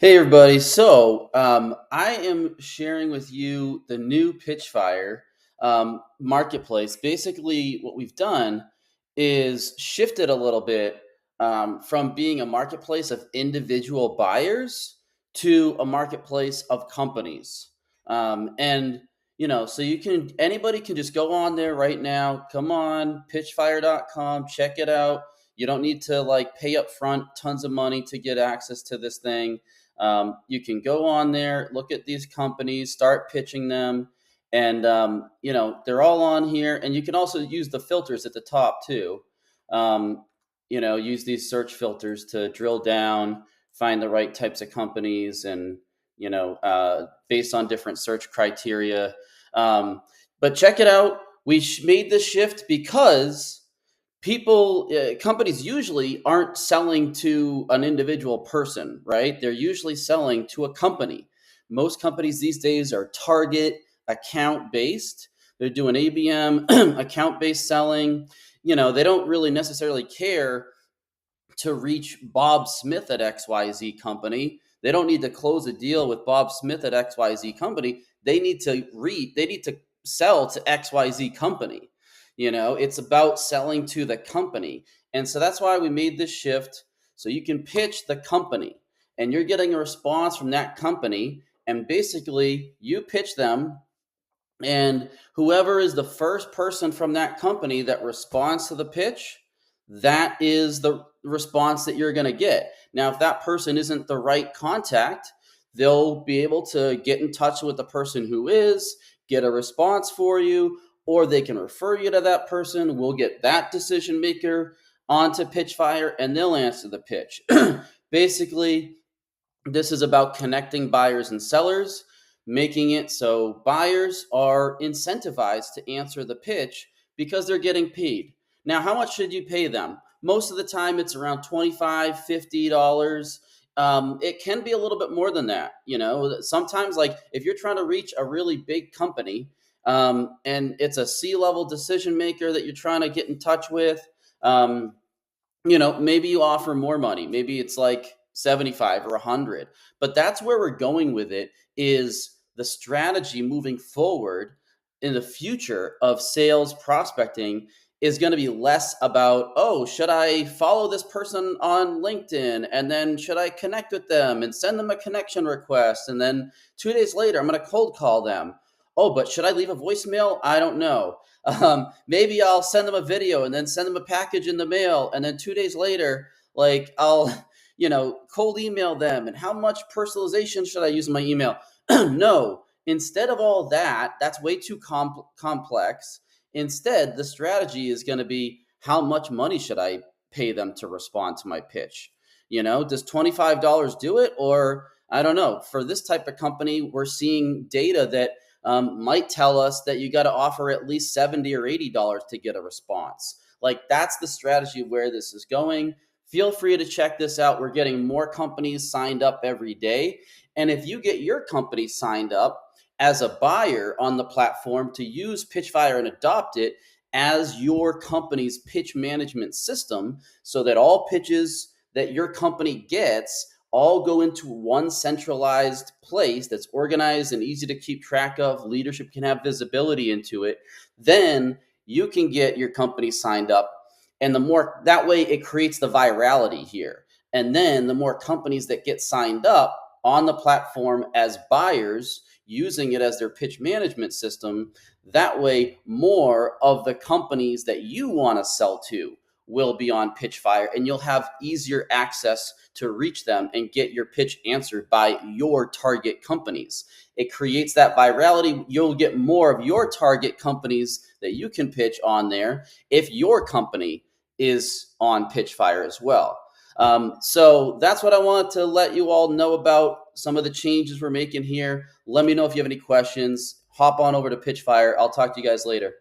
Hey everybody, I am sharing with you the new Pitchfire marketplace. Basically, what we've done is shifted a little bit from being a marketplace of individual buyers to a marketplace of companies. And so anybody can just go on there right now. Come on, pitchfire.com, check it out. You don't need to like pay up front tons of money to get access to this thing. You can go on there, look at these companies, start pitching them, and they're all on here. And you can also use the filters at the top too. Use these search filters to drill down, find the right types of companies, and based on different search criteria. But check it out. We made this shift because companies usually aren't selling to an individual person, right? They're usually selling to a company. Most companies these days are target account based. They're doing ABM account based selling. They don't really necessarily care to reach Bob Smith at XYZ company. They don't need to close a deal with Bob Smith at XYZ company. They need to sell to XYZ company. It's about selling to the company. And so that's why we made this shift. So you can pitch the company and you're getting a response from that company. And basically, you pitch them, and whoever is the first person from that company that responds to the pitch, that is the response that you're going to get. Now, if that person isn't the right contact, they'll be able to get in touch with the person who is, get a response for you, or they can refer you to that person. We'll get that decision maker onto Pitchfire and they'll answer the pitch. Basically, this is about connecting buyers and sellers, making it so buyers are incentivized to answer the pitch because they're getting paid. Now, how much should you pay them? Most of the time, it's around $25, $50. It can be a little bit more than that. Sometimes, like if you're trying to reach a really big company, and it's a C-level decision maker that you're trying to get in touch with, maybe you offer more money. Maybe it's like 75 or 100. But that's where we're going with it, is the strategy moving forward in the future of sales prospecting is going to be less about, oh, should I follow this person on LinkedIn? And then should I connect with them and send them a connection request? And then 2 days later, I'm going to cold call them. Oh, but should I leave a voicemail? I don't know. Maybe I'll send them a video and then send them a package in the mail. And then 2 days later, like I'll, cold email them. And how much personalization should I use in my email? No, instead of all that, that's way too complex. Instead, the strategy is going to be, how much money should I pay them to respond to my pitch? Does $25 do it? Or I don't know. For this type of company, we're seeing data that might tell us that you got to offer at least $70 or $80 to get a response. Like that's the strategy of where this is going. Feel free to check this out. We're getting more companies signed up every day. And if you get your company signed up as a buyer on the platform to use Pitchfire and adopt it as your company's pitch management system, so that all pitches that your company gets all go into one centralized place that's organized and easy to keep track of, leadership can have visibility into it, then you can get your company signed up. And the more that way, it creates the virality here. And then the more companies that get signed up on the platform as buyers, using it as their pitch management system, that way more of the companies that you want to sell to will be on Pitchfire, and you'll have easier access to reach them and get your pitch answered by your target companies. It creates that virality. You'll get more of your target companies that you can pitch on there if your company is on Pitchfire as well. So that's what I wanted to let you all know about, some of the changes we're making here. Let me know if you have any questions. Hop on over to Pitchfire. I'll talk to you guys later.